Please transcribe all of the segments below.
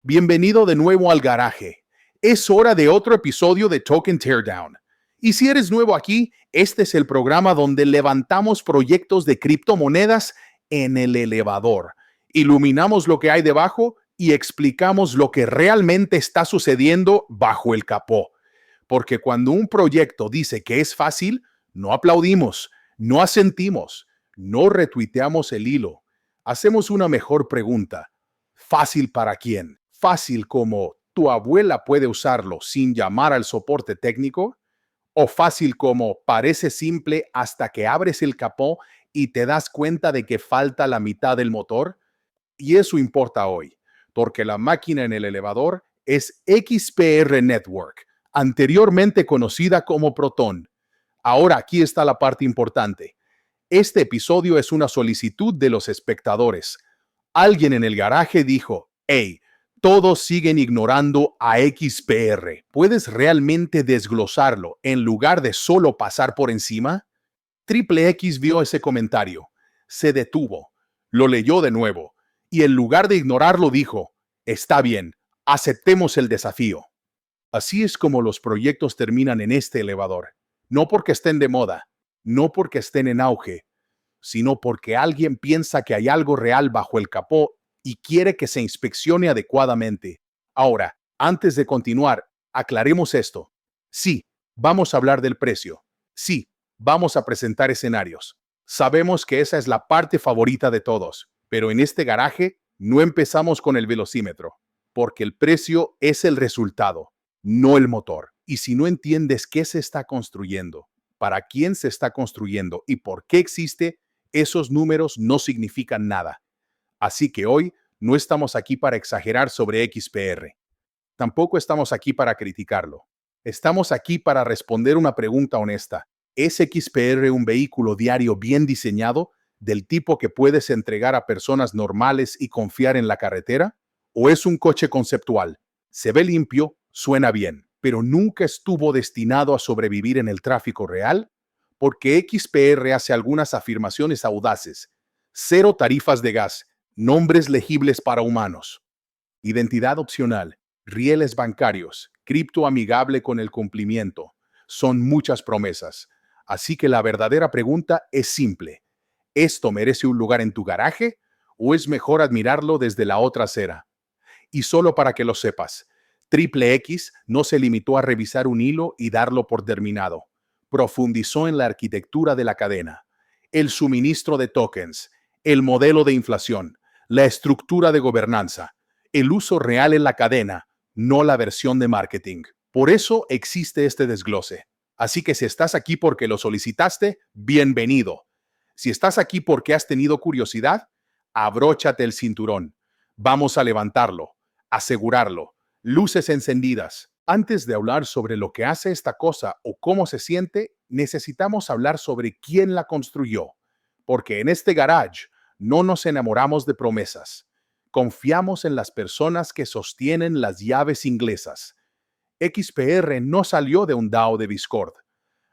Bienvenido de nuevo al garaje. Es hora de otro episodio de Token Teardown. Y si eres nuevo aquí, este es el programa donde levantamos proyectos de criptomonedas en el elevador, iluminamos lo que hay debajo y explicamos lo que realmente está sucediendo bajo el capó. Porque cuando un proyecto dice que es fácil, no aplaudimos, no asentimos, no retuiteamos el hilo. Hacemos una mejor pregunta. ¿Fácil para quién? ¿Fácil como tu abuela puede usarlo sin llamar al soporte técnico? ¿O fácil como parece simple hasta que abres el capó y te das cuenta de que falta la mitad del motor? Y eso importa hoy, porque la máquina en el elevador es XPR Network, anteriormente conocida como Proton. Ahora aquí está la parte importante. Este episodio es una solicitud de los espectadores. Alguien en el garaje dijo, hey, todos siguen ignorando a XPR. ¿Puedes realmente desglosarlo en lugar de solo pasar por encima? Triple X vio ese comentario, se detuvo, lo leyó de nuevo y en lugar de ignorarlo dijo, está bien, aceptemos el desafío. Así es como los proyectos terminan en este elevador. No porque estén de moda, no porque estén en auge, sino porque alguien piensa que hay algo real bajo el capó y quiere que se inspeccione adecuadamente. Ahora, antes de continuar, aclaremos esto. Sí, vamos a hablar del precio. Sí, vamos a presentar escenarios. Sabemos que esa es la parte favorita de todos, pero en este garaje no empezamos con el velocímetro, porque el precio es el resultado, no el motor. Y si no entiendes qué se está construyendo, para quién se está construyendo y por qué existe, esos números no significan nada. Así que hoy no estamos aquí para exagerar sobre XPR. Tampoco estamos aquí para criticarlo. Estamos aquí para responder una pregunta honesta. ¿Es XPR un vehículo diario bien diseñado, del tipo que puedes entregar a personas normales y confiar en la carretera? ¿O es un coche conceptual? Se ve limpio, suena bien, pero nunca estuvo destinado a sobrevivir en el tráfico real? Porque XPR hace algunas afirmaciones audaces. Cero tarifas de gas, nombres legibles para humanos, identidad opcional, rieles bancarios, cripto amigable con el cumplimiento. Son muchas promesas. Así que la verdadera pregunta es simple. ¿Esto merece un lugar en tu garaje o es mejor admirarlo desde la otra acera? Y solo para que lo sepas, Triple X no se limitó a revisar un hilo y darlo por terminado. Profundizó en la arquitectura de la cadena, el suministro de tokens, el modelo de inflación, la estructura de gobernanza, el uso real en la cadena, no la versión de marketing. Por eso existe este desglose. Así que si estás aquí porque lo solicitaste, bienvenido. Si estás aquí porque has tenido curiosidad, abróchate el cinturón. Vamos a levantarlo, asegurarlo, luces encendidas. Antes de hablar sobre lo que hace esta cosa o cómo se siente, necesitamos hablar sobre quién la construyó. Porque en este garage no nos enamoramos de promesas. Confiamos en las personas que sostienen las llaves inglesas. XPR no salió de un DAO de Discord,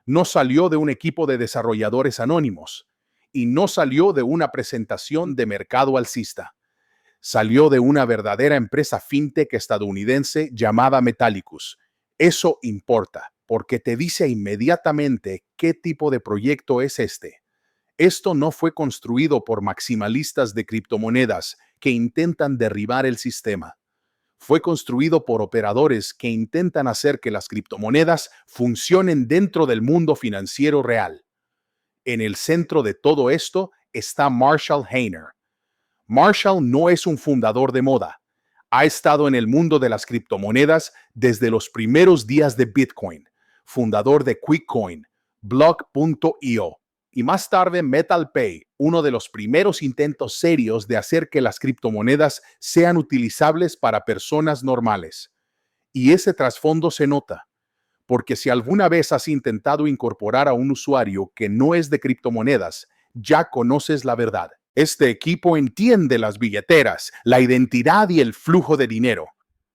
no salió de un equipo de desarrolladores anónimos y no salió de una presentación de mercado alcista. Salió de una verdadera empresa fintech estadounidense llamada Metallicus. Eso importa, porque te dice inmediatamente qué tipo de proyecto es este. Esto no fue construido por maximalistas de criptomonedas que intentan derribar el sistema. Fue construido por operadores que intentan hacer que las criptomonedas funcionen dentro del mundo financiero real. En el centro de todo esto está Marshall Hainer. Marshall no es un fundador de moda. Ha estado en el mundo de las criptomonedas desde los primeros días de Bitcoin, fundador de Quickcoin, Block.io y más tarde MetalPay, uno de los primeros intentos serios de hacer que las criptomonedas sean utilizables para personas normales. Y ese trasfondo se nota, porque si alguna vez has intentado incorporar a un usuario que no es de criptomonedas, ya conoces la verdad. Este equipo entiende las billeteras, la identidad y el flujo de dinero,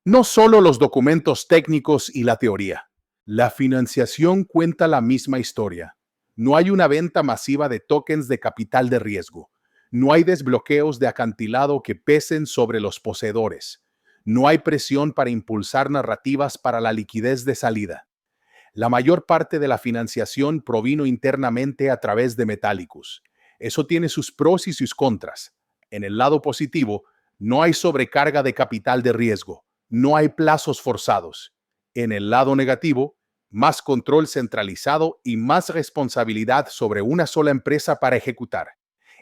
no solo los documentos técnicos y la teoría. La financiación cuenta la misma historia. No hay una venta masiva de tokens de capital de riesgo. No hay desbloqueos de acantilado que pesen sobre los poseedores. No hay presión para impulsar narrativas para la liquidez de salida. La mayor parte de la financiación provino internamente a través de Metallicus. Eso tiene sus pros y sus contras. En el lado positivo, no hay sobrecarga de capital de riesgo, no hay plazos forzados. En el lado negativo, más control centralizado y más responsabilidad sobre una sola empresa para ejecutar.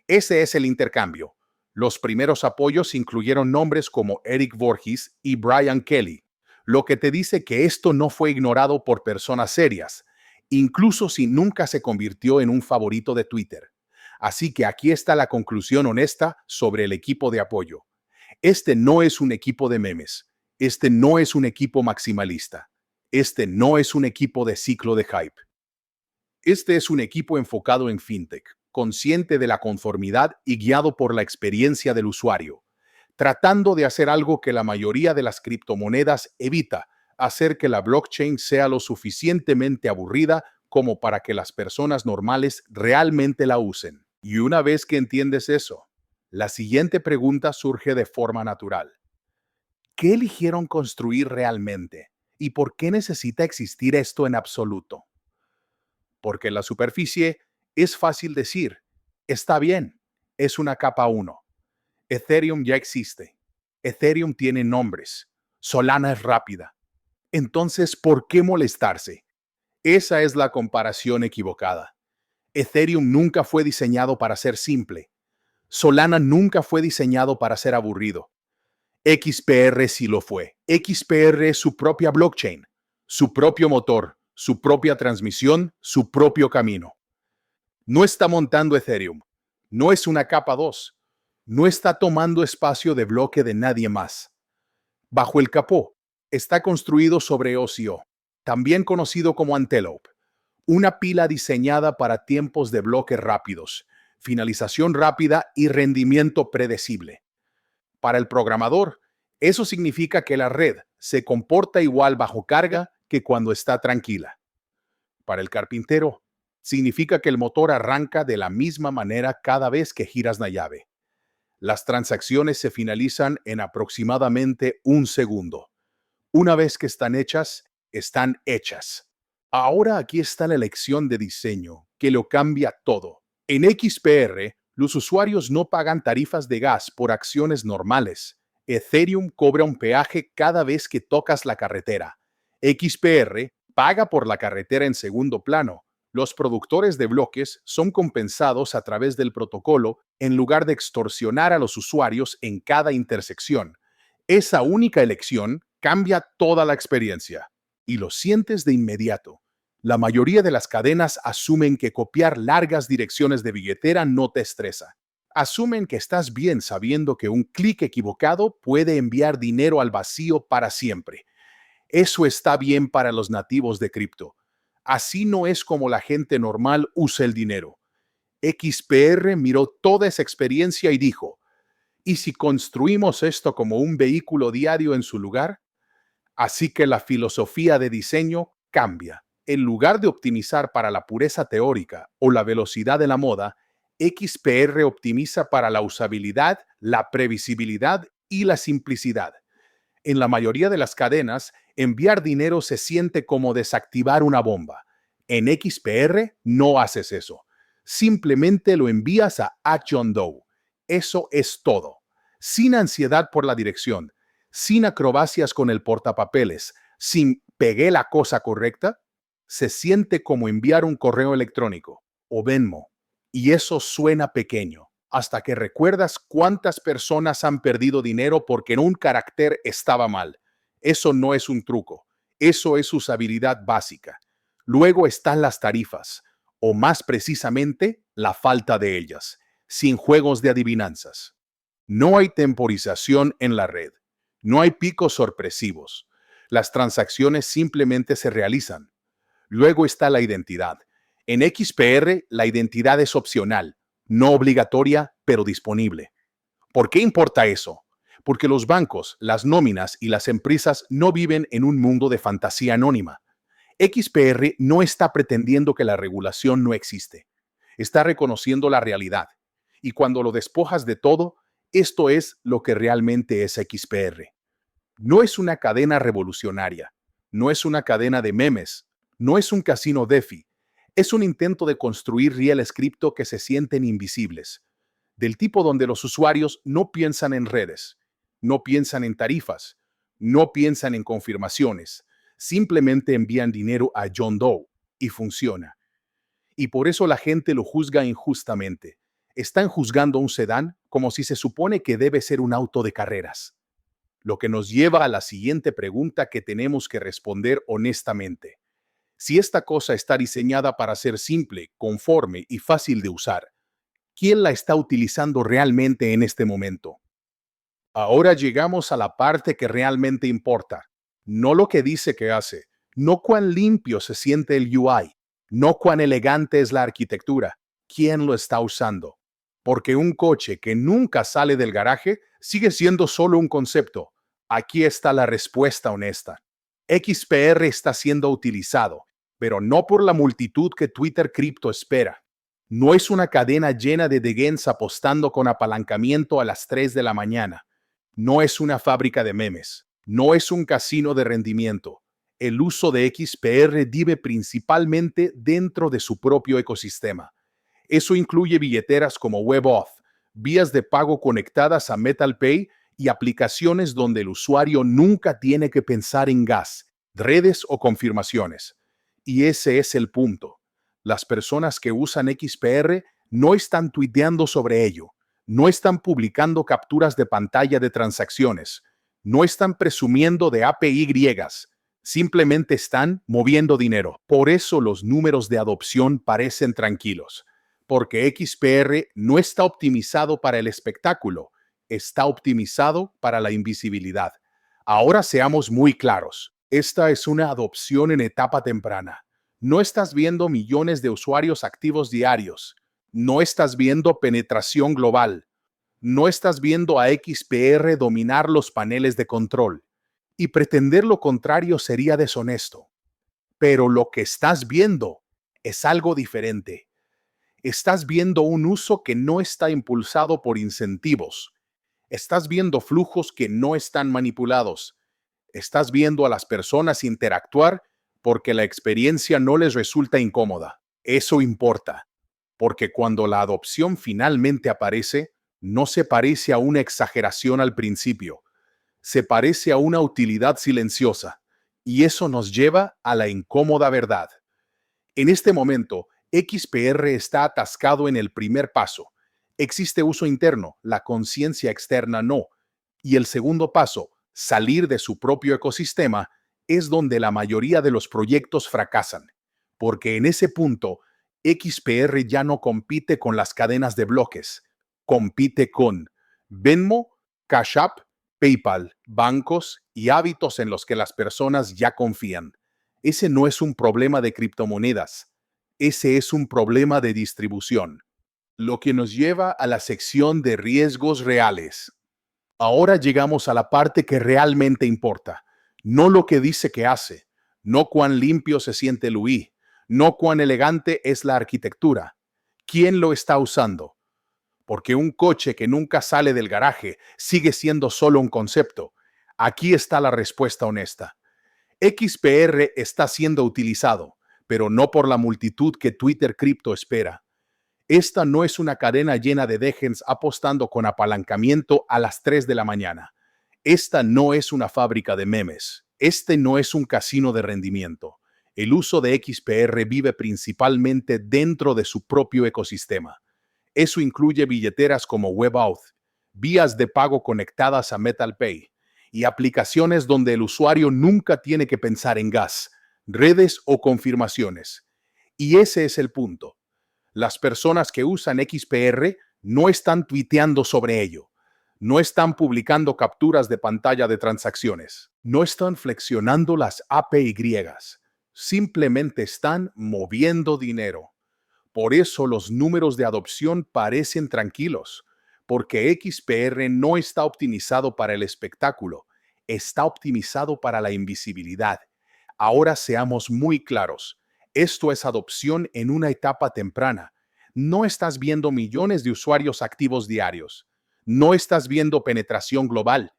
Ese es el intercambio. Los primeros apoyos incluyeron nombres como Eric Voorhees y Brian Kelly, lo que te dice que esto no fue ignorado por personas serias, incluso si nunca se convirtió en un favorito de Twitter. Así que aquí está la conclusión honesta sobre el equipo de apoyo. Este no es un equipo de memes. Este no es un equipo maximalista. Este no es un equipo de ciclo de hype. Este es un equipo enfocado en fintech, consciente de la conformidad y guiado por la experiencia del usuario, tratando de hacer algo que la mayoría de las criptomonedas evita: hacer que la blockchain sea lo suficientemente aburrida como para que las personas normales realmente la usen. Y una vez que entiendes eso, la siguiente pregunta surge de forma natural. ¿Qué eligieron construir realmente? ¿Y por qué necesita existir esto en absoluto? Porque en la superficie es fácil decir, está bien, es una capa 1. Ethereum ya existe. Ethereum tiene nombres. Solana es rápida. Entonces, ¿por qué molestarse? Esa es la comparación equivocada. Ethereum nunca fue diseñado para ser simple. Solana nunca fue diseñado para ser aburrido. XPR sí lo fue. XPR es su propia blockchain, su propio motor, su propia transmisión, su propio camino. No está montando Ethereum. No es una capa 2. No está tomando espacio de bloque de nadie más. Bajo el capó, está construido sobre OCO, también conocido como Antelope, una pila diseñada para tiempos de bloque rápidos, finalización rápida y rendimiento predecible. Para el programador, eso significa que la red se comporta igual bajo carga que cuando está tranquila. Para el carpintero, significa que el motor arranca de la misma manera cada vez que giras la llave. Las transacciones se finalizan en aproximadamente un segundo. Una vez que están hechas, están hechas. Ahora aquí está la elección de diseño, que lo cambia todo. En XPR, los usuarios no pagan tarifas de gas por acciones normales. Ethereum cobra un peaje cada vez que tocas la carretera. XPR paga por la carretera en segundo plano. Los productores de bloques son compensados a través del protocolo en lugar de extorsionar a los usuarios en cada intersección. Esa única elección cambia toda la experiencia y lo sientes de inmediato. La mayoría de las cadenas asumen que copiar largas direcciones de billetera no te estresa. Asumen que estás bien sabiendo que un clic equivocado puede enviar dinero al vacío para siempre. Eso está bien para los nativos de cripto. Así no es como la gente normal usa el dinero. XPR miró toda esa experiencia y dijo, ¿y si construimos esto como un vehículo diario en su lugar? Así que la filosofía de diseño cambia. En lugar de optimizar para la pureza teórica o la velocidad de la moda, XPR optimiza para la usabilidad, la previsibilidad y la simplicidad. En la mayoría de las cadenas, enviar dinero se siente como desactivar una bomba. En XPR no haces eso. Simplemente lo envías a John Doe. Eso es todo. Sin ansiedad por la dirección, sin acrobacias con el portapapeles, sin pegué la cosa correcta, se siente como enviar un correo electrónico o Venmo. Y eso suena pequeño, hasta que recuerdas cuántas personas han perdido dinero porque un carácter estaba mal. Eso no es un truco, eso es usabilidad básica. Luego están las tarifas, o más precisamente, la falta de ellas, sin juegos de adivinanzas. No hay temporización en la red, no hay picos sorpresivos. Las transacciones simplemente se realizan. Luego está la identidad. En XPR, la identidad es opcional, no obligatoria, pero disponible. ¿Por qué importa eso? Porque los bancos, las nóminas y las empresas no viven en un mundo de fantasía anónima. XPR no está pretendiendo que la regulación no existe. Está reconociendo la realidad. Y cuando lo despojas de todo, esto es lo que realmente es XPR. No es una cadena revolucionaria, no es una cadena de memes, no es un casino DeFi, es un intento de construir reales cripto que se sienten invisibles, del tipo donde los usuarios no piensan en redes, no piensan en tarifas, no piensan en confirmaciones, simplemente envían dinero a John Doe y funciona. Y por eso la gente lo juzga injustamente. Están juzgando un sedán como si se supone que debe ser un auto de carreras. Lo que nos lleva a la siguiente pregunta que tenemos que responder honestamente. Si esta cosa está diseñada para ser simple, conforme y fácil de usar, ¿quién la está utilizando realmente en este momento? Ahora llegamos a la parte que realmente importa. No lo que dice que hace, no cuán limpio se siente el UI, no cuán elegante es la arquitectura, quién lo está usando. Porque un coche que nunca sale del garaje sigue siendo solo un concepto. Aquí está la respuesta honesta. XPR está siendo utilizado, pero no por la multitud que Twitter Crypto espera. No es una cadena llena de degens apostando con apalancamiento a las 3 de la mañana. No es una fábrica de memes. No es un casino de rendimiento. El uso de XPR vive principalmente dentro de su propio ecosistema. Eso incluye billeteras como WebAuth, vías de pago conectadas a MetalPay y aplicaciones donde el usuario nunca tiene que pensar en gas, redes o confirmaciones. Y ese es el punto. Las personas que usan XPR no están tuiteando sobre ello, no están publicando capturas de pantalla de transacciones, no están presumiendo de API griegas, simplemente están moviendo dinero. Por eso los números de adopción parecen tranquilos, porque XPR no está optimizado para el espectáculo, está optimizado para la invisibilidad. Ahora seamos muy claros, esta es una adopción en etapa temprana. No estás viendo millones de usuarios activos diarios, no estás viendo penetración global, no estás viendo a XPR dominar los paneles de control, y pretender lo contrario sería deshonesto. Pero lo que estás viendo es algo diferente. Estás viendo un uso que no está impulsado por incentivos. Estás viendo flujos que no están manipulados. Estás viendo a las personas interactuar porque la experiencia no les resulta incómoda. Eso importa, porque cuando la adopción finalmente aparece, no se parece a una exageración al principio, se parece a una utilidad silenciosa, y eso nos lleva a la incómoda verdad. En este momento, XPR está atascado en el primer paso. Existe uso interno, la conciencia externa no. Y el segundo paso, salir de su propio ecosistema, es donde la mayoría de los proyectos fracasan. Porque en ese punto, XPR ya no compite con las cadenas de bloques, compite con Venmo, Cash App, PayPal, bancos y hábitos en los que las personas ya confían. Ese no es un problema de criptomonedas, ese es un problema de distribución. Lo que nos lleva a la sección de riesgos reales. Ahora llegamos a la parte que realmente importa, no lo que dice que hace, no cuán limpio se siente el UI, no cuán elegante es la arquitectura. ¿Quién lo está usando? Porque un coche que nunca sale del garaje sigue siendo solo un concepto. Aquí está la respuesta honesta. XPR está siendo utilizado, pero no por la multitud que Twitter Crypto espera. Esta no es una cadena llena de degens apostando con apalancamiento a las 3 de la mañana. Esta no es una fábrica de memes. Este no es un casino de rendimiento. El uso de XPR vive principalmente dentro de su propio ecosistema. Eso incluye billeteras como WebAuth, vías de pago conectadas a MetalPay y aplicaciones donde el usuario nunca tiene que pensar en gas, redes o confirmaciones. Y ese es el punto. Las personas que usan XPR no están tuiteando sobre ello, no están publicando capturas de pantalla de transacciones, no están flexionando las API griegas, simplemente están moviendo dinero. Por eso los números de adopción parecen tranquilos, porque XPR no está optimizado para el espectáculo, está optimizado para la invisibilidad. Ahora seamos muy claros, esto es adopción en una etapa temprana. No estás viendo millones de usuarios activos diarios, no estás viendo penetración global,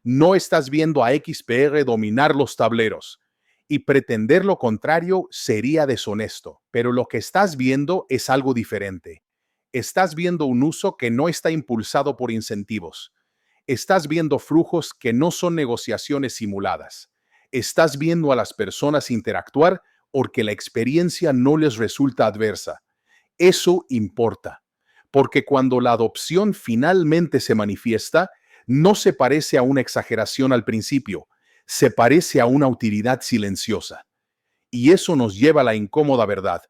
No estás viendo a XPR dominar los tableros. Y pretender lo contrario sería deshonesto. Pero lo que estás viendo es algo diferente. Estás viendo un uso que no está impulsado por incentivos. Estás viendo flujos que no son negociaciones simuladas. Estás viendo a las personas interactuar porque la experiencia no les resulta adversa. Eso importa, porque cuando la adopción finalmente se manifiesta, no se parece a una exageración al principio, se parece a una utilidad silenciosa. Y eso nos lleva a la incómoda verdad.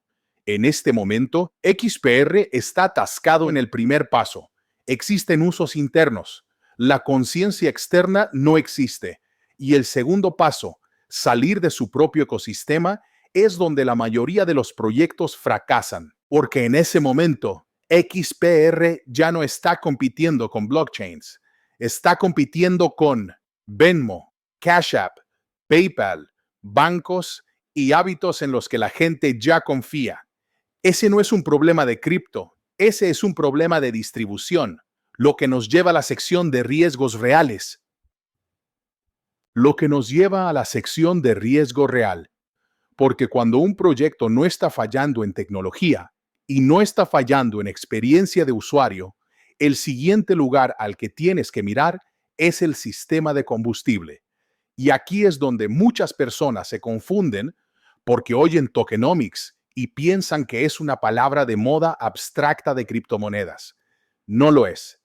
En este momento, XPR está atascado en el primer paso. Existen usos internos. La conciencia externa no existe. Y el segundo paso, salir de su propio ecosistema, es donde la mayoría de los proyectos fracasan. Porque en ese momento, XPR ya no está compitiendo con blockchains. Está compitiendo con Venmo, Cash App, PayPal, bancos y hábitos en los que la gente ya confía. Ese no es un problema de cripto, ese es un problema de distribución, lo que nos lleva a la sección de riesgos reales. Lo que nos lleva a la sección de riesgo real, porque cuando un proyecto no está fallando en tecnología y no está fallando en experiencia de usuario, el siguiente lugar al que tienes que mirar es el sistema de combustible. Y aquí es donde muchas personas se confunden porque oyen tokenomics y piensan que es una palabra de moda abstracta de criptomonedas. No lo es.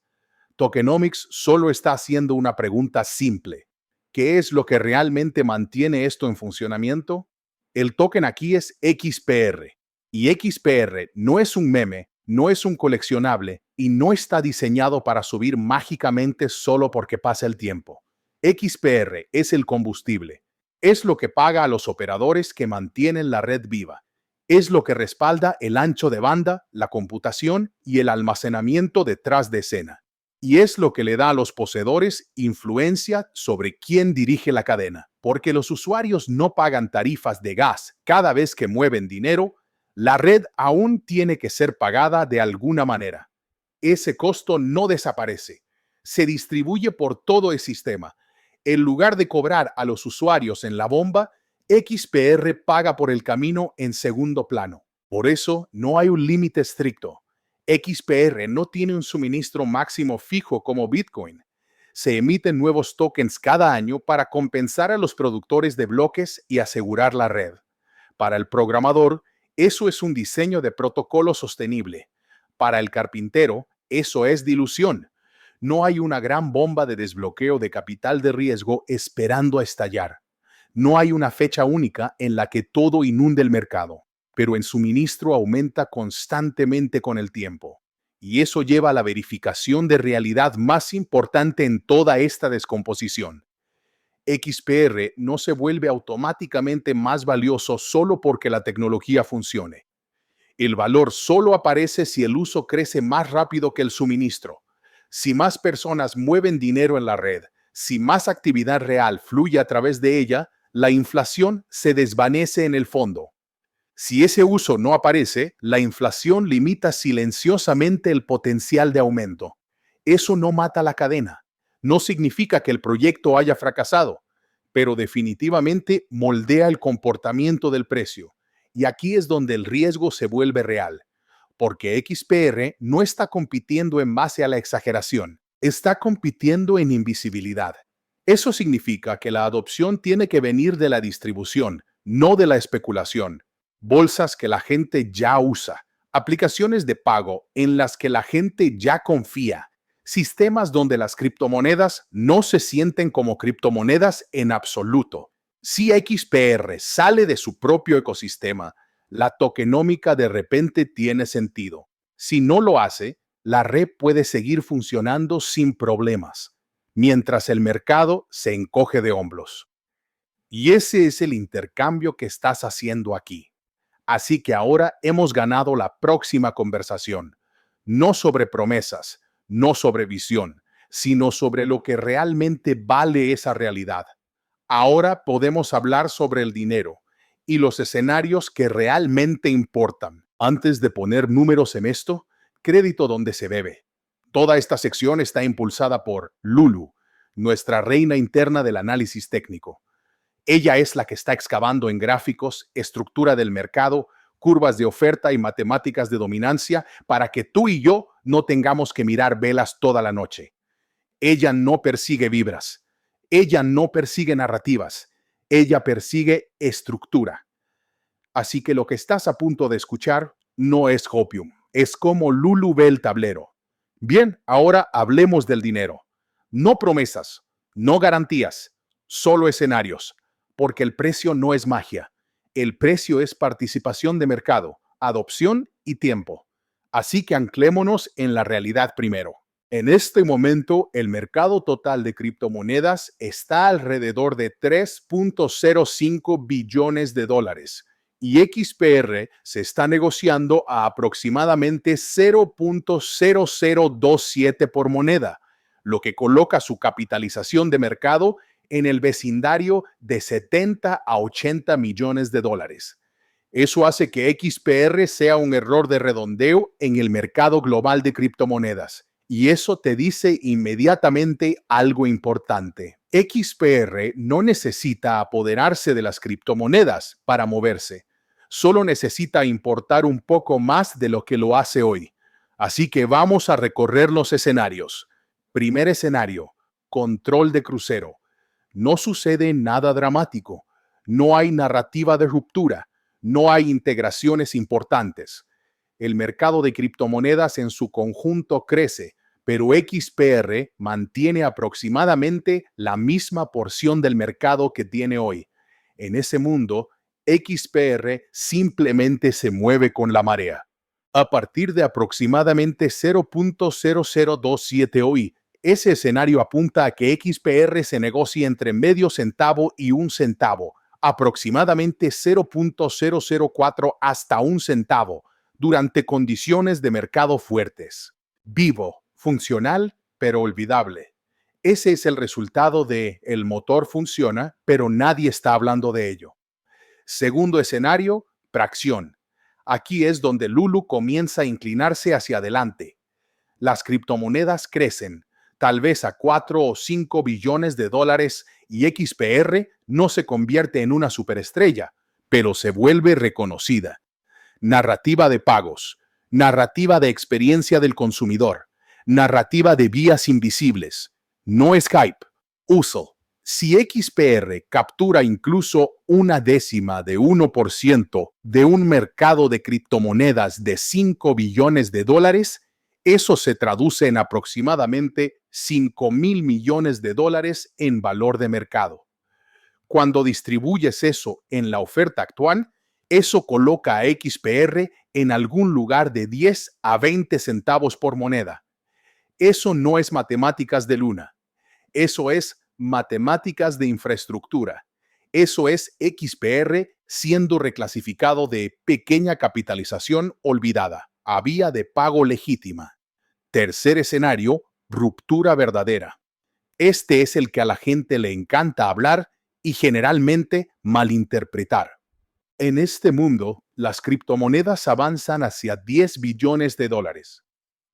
Tokenomics solo está haciendo una pregunta simple. ¿Qué es lo que realmente mantiene esto en funcionamiento? El token aquí es XPR. Y XPR no es un meme, no es un coleccionable y no está diseñado para subir mágicamente solo porque pasa el tiempo. XPR es el combustible. Es lo que paga a los operadores que mantienen la red viva. Es lo que respalda el ancho de banda, la computación y el almacenamiento detrás de escena. Y es lo que le da a los poseedores influencia sobre quién dirige la cadena. Porque los usuarios no pagan tarifas de gas cada vez que mueven dinero, la red aún tiene que ser pagada de alguna manera. Ese costo no desaparece. Se distribuye por todo el sistema. En lugar de cobrar a los usuarios en la bomba, XPR paga por el camino en segundo plano. Por eso no hay un límite estricto. XPR no tiene un suministro máximo fijo como Bitcoin. Se emiten nuevos tokens cada año para compensar a los productores de bloques y asegurar la red. Para el programador, eso es un diseño de protocolo sostenible. Para el carpintero, eso es dilución. No hay una gran bomba de desbloqueo de capital de riesgo esperando a estallar. No hay una fecha única en la que todo inunde el mercado, pero el suministro aumenta constantemente con el tiempo. Y eso lleva a la verificación de realidad más importante en toda esta descomposición. XPR no se vuelve automáticamente más valioso solo porque la tecnología funcione. El valor solo aparece si el uso crece más rápido que el suministro. Si más personas mueven dinero en la red, si más actividad real fluye a través de ella, la inflación se desvanece en el fondo. Si ese uso no aparece, la inflación limita silenciosamente el potencial de aumento. Eso no mata la cadena. No significa que el proyecto haya fracasado, pero definitivamente moldea el comportamiento del precio. Y aquí es donde el riesgo se vuelve real, porque XPR no está compitiendo en base a la exageración, está compitiendo en invisibilidad. Eso significa que la adopción tiene que venir de la distribución, no de la especulación. Bolsas que la gente ya usa, aplicaciones de pago en las que la gente ya confía, sistemas donde las criptomonedas no se sienten como criptomonedas en absoluto. Si XPR sale de su propio ecosistema, la tokenómica de repente tiene sentido. Si no lo hace, la red puede seguir funcionando sin problemas, mientras el mercado se encoge de hombros. Y ese es el intercambio que estás haciendo aquí. Así que ahora hemos ganado la próxima conversación, no sobre promesas, no sobre visión, sino sobre lo que realmente vale esa realidad. Ahora podemos hablar sobre el dinero y los escenarios que realmente importan. Antes de poner números en esto, crédito donde se debe. Toda esta sección está impulsada por Lulu, nuestra reina interna del análisis técnico. Ella es la que está excavando en gráficos, estructura del mercado, curvas de oferta y matemáticas de dominancia para que tú y yo no tengamos que mirar velas toda la noche. Ella no persigue vibras. Ella no persigue narrativas. Ella persigue estructura. Así que lo que estás a punto de escuchar no es Hopium. Es como Lulu ve el tablero. Bien, ahora hablemos del dinero. No promesas, no garantías, solo escenarios. Porque el precio no es magia. El precio es participación de mercado, adopción y tiempo. Así que anclémonos en la realidad primero. En este momento, el mercado total de criptomonedas está alrededor de 3.05 billones de dólares y XPR se está negociando a aproximadamente 0.0027 por moneda, lo que coloca su capitalización de mercado en el vecindario de 70 a 80 millones de dólares. Eso hace que XPR sea un error de redondeo en el mercado global de criptomonedas. Y eso te dice inmediatamente algo importante. XPR no necesita apoderarse de las criptomonedas para moverse. Solo necesita importar un poco más de lo que lo hace hoy. Así que vamos a recorrer los escenarios. Primer escenario, control de crucero. No sucede nada dramático. No hay narrativa de ruptura. No hay integraciones importantes. El mercado de criptomonedas en su conjunto crece, pero XPR mantiene aproximadamente la misma porción del mercado que tiene hoy. En ese mundo, XPR simplemente se mueve con la marea. A partir de aproximadamente 0.0027 hoy, ese escenario apunta a que XPR se negocie entre medio centavo y un centavo, aproximadamente 0.004 hasta un centavo, durante condiciones de mercado fuertes. Vivo, funcional, pero olvidable. Ese es el resultado de el motor funciona, pero nadie está hablando de ello. Segundo escenario, tracción. Aquí es donde Lulu comienza a inclinarse hacia adelante. Las criptomonedas crecen, tal vez a 4 o 5 billones de dólares y XPR no se convierte en una superestrella, pero se vuelve reconocida. Narrativa de pagos, narrativa de experiencia del consumidor, narrativa de vías invisibles. No Skype, uso. Si XPR captura incluso 0.1% de un mercado de criptomonedas de 5 billones de dólares, eso se traduce en aproximadamente 5.000 millones de dólares en valor de mercado. Cuando distribuyes eso en la oferta actual, eso coloca a XPR en algún lugar de 10 a 20 centavos por moneda. Eso no es matemáticas de luna. Eso es matemáticas de infraestructura. Eso es XPR siendo reclasificado de pequeña capitalización olvidada a vía de pago legítima. Tercer escenario, ruptura verdadera. Este es el que a la gente le encanta hablar y generalmente malinterpretar. En este mundo, las criptomonedas avanzan hacia 10 billones de dólares.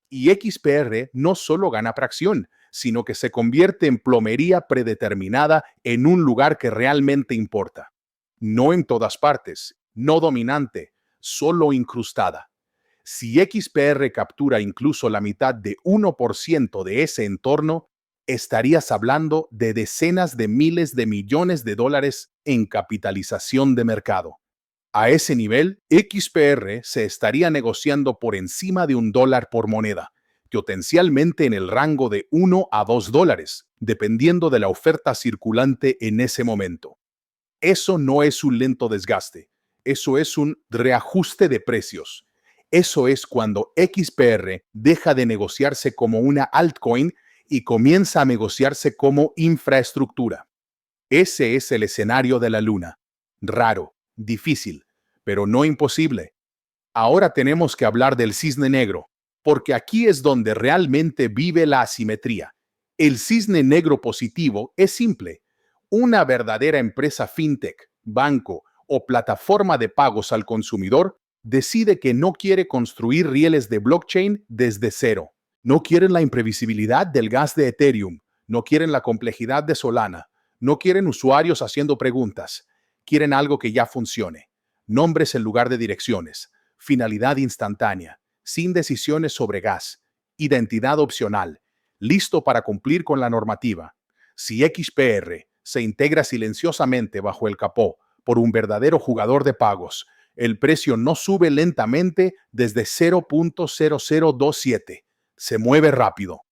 Y XPR no solo gana fracción, sino que se convierte en plomería predeterminada en un lugar que realmente importa. No en todas partes, no dominante, solo incrustada. Si XPR captura incluso la mitad de 1% de ese entorno, estarías hablando de decenas de miles de millones de dólares en capitalización de mercado. A ese nivel, XPR se estaría negociando por encima de $1 por moneda, potencialmente en el rango de 1 a 2 dólares, dependiendo de la oferta circulante en ese momento. Eso no es un lento desgaste, eso es un reajuste de precios. Eso es cuando XPR deja de negociarse como una altcoin y comienza a negociarse como infraestructura. Ese es el escenario de la luna. Raro, difícil, pero no imposible. Ahora tenemos que hablar del cisne negro, porque aquí es donde realmente vive la asimetría. El cisne negro positivo es simple. Una verdadera empresa fintech, banco o plataforma de pagos al consumidor decide que no quiere construir rieles de blockchain desde cero. No quieren la imprevisibilidad del gas de Ethereum. No quieren la complejidad de Solana. No quieren usuarios haciendo preguntas. Quieren algo que ya funcione. Nombres en lugar de direcciones. Finalidad instantánea. Sin decisiones sobre gas. Identidad opcional. Listo para cumplir con la normativa. Si XPR se integra silenciosamente bajo el capó por un verdadero jugador de pagos, el precio no sube lentamente desde 0.0027. Se mueve rápido.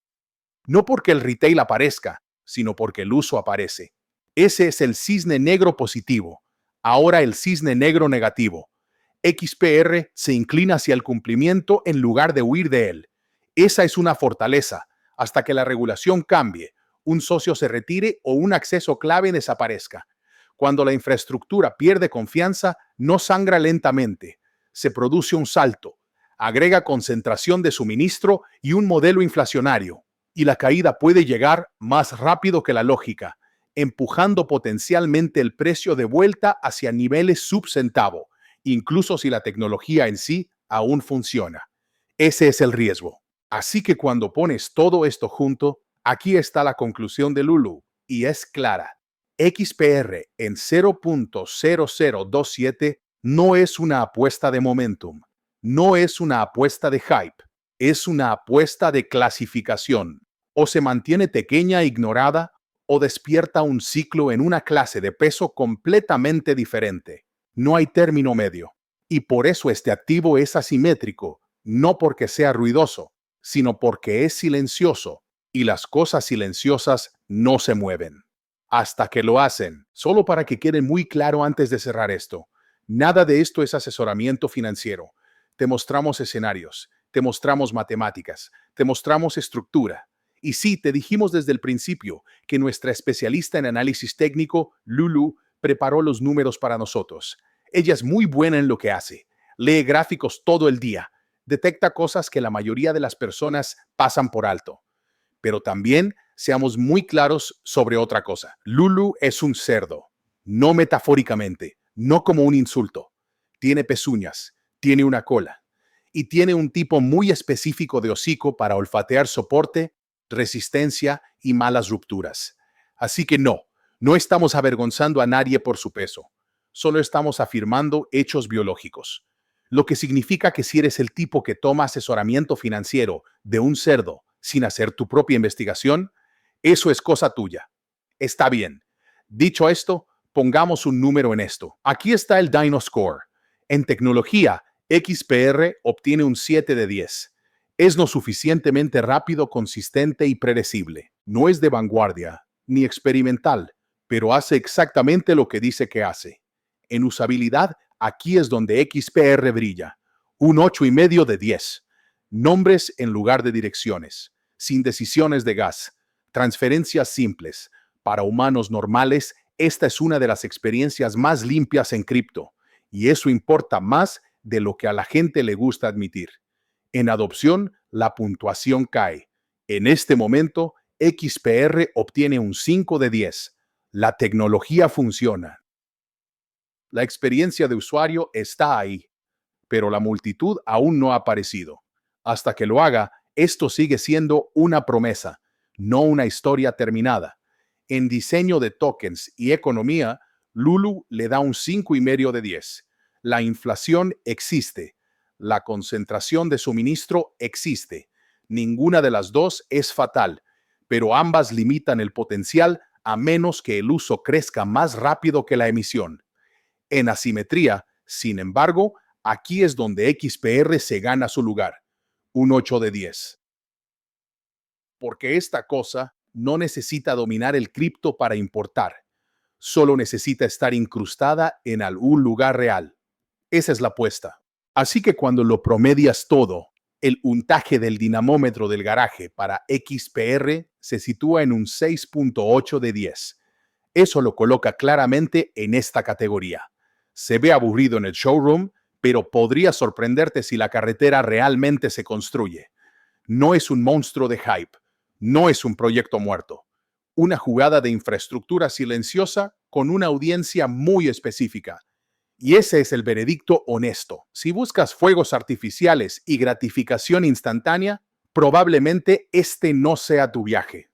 No porque el retail aparezca, sino porque el uso aparece. Ese es el cisne negro positivo. Ahora el cisne negro negativo. XPR se inclina hacia el cumplimiento en lugar de huir de él. Esa es una fortaleza, hasta que la regulación cambie, un socio se retire o un acceso clave desaparezca. Cuando la infraestructura pierde confianza, no sangra lentamente. Se produce un salto, agrega concentración de suministro y un modelo inflacionario. Y la caída puede llegar más rápido que la lógica, empujando potencialmente el precio de vuelta hacia niveles subcentavo, incluso si la tecnología en sí aún funciona. Ese es el riesgo. Así que cuando pones todo esto junto, aquí está la conclusión de Lulu, y es clara. XPR en 0.0027 no es una apuesta de momentum, no es una apuesta de hype, es una apuesta de clasificación. O se mantiene pequeña e ignorada, o despierta un ciclo en una clase de peso completamente diferente. No hay término medio. Y por eso este activo es asimétrico, no porque sea ruidoso, sino porque es silencioso, y las cosas silenciosas no se mueven. Hasta que lo hacen. Solo para que quede muy claro antes de cerrar esto. Nada de esto es asesoramiento financiero. Te mostramos escenarios, te mostramos matemáticas, te mostramos estructura. Y sí, te dijimos desde el principio que nuestra especialista en análisis técnico, Lulu, preparó los números para nosotros. Ella es muy buena en lo que hace. Lee gráficos todo el día. Detecta cosas que la mayoría de las personas pasan por alto. Pero también seamos muy claros sobre otra cosa. Lulu es un cerdo. No metafóricamente, no como un insulto. Tiene pezuñas, tiene una cola y tiene un tipo muy específico de hocico para olfatear soporte, resistencia y malas rupturas. Así que no estamos avergonzando a nadie por su peso. Solo estamos afirmando hechos biológicos. Lo que significa que si eres el tipo que toma asesoramiento financiero de un cerdo sin hacer tu propia investigación, eso es cosa tuya. Está bien. Dicho esto, pongamos un número en esto. Aquí está el Dino Score. En tecnología, XPR obtiene un 7 de 10. Es lo suficientemente rápido, consistente y predecible. No es de vanguardia, ni experimental, pero hace exactamente lo que dice que hace. En usabilidad, aquí es donde XPR brilla. Un 8,5 de 10. Nombres en lugar de direcciones. Sin decisiones de gas. Transferencias simples. Para humanos normales, esta es una de las experiencias más limpias en cripto. Y eso importa más de lo que a la gente le gusta admitir. En adopción, la puntuación cae. En este momento, XPR obtiene un 5 de 10. La tecnología funciona. La experiencia de usuario está ahí, pero la multitud aún no ha aparecido. Hasta que lo haga, esto sigue siendo una promesa, no una historia terminada. En diseño de tokens y economía, Lulu le da un 5,5 de 10. La inflación existe. La concentración de suministro existe. Ninguna de las dos es fatal, pero ambas limitan el potencial a menos que el uso crezca más rápido que la emisión. En asimetría, sin embargo, aquí es donde XPR se gana su lugar, un 8 de 10. Porque esta cosa no necesita dominar el cripto para importar, solo necesita estar incrustada en algún lugar real. Esa es la apuesta. Así que cuando lo promedias todo, el untaje del dinamómetro del garaje para XPR se sitúa en un 6,8 de 10. Eso lo coloca claramente en esta categoría. Se ve aburrido en el showroom, pero podría sorprenderte si la carretera realmente se construye. No es un monstruo de hype, no es un proyecto muerto. Una jugada de infraestructura silenciosa con una audiencia muy específica. Y ese es el veredicto honesto. Si buscas fuegos artificiales y gratificación instantánea, probablemente este no sea tu viaje.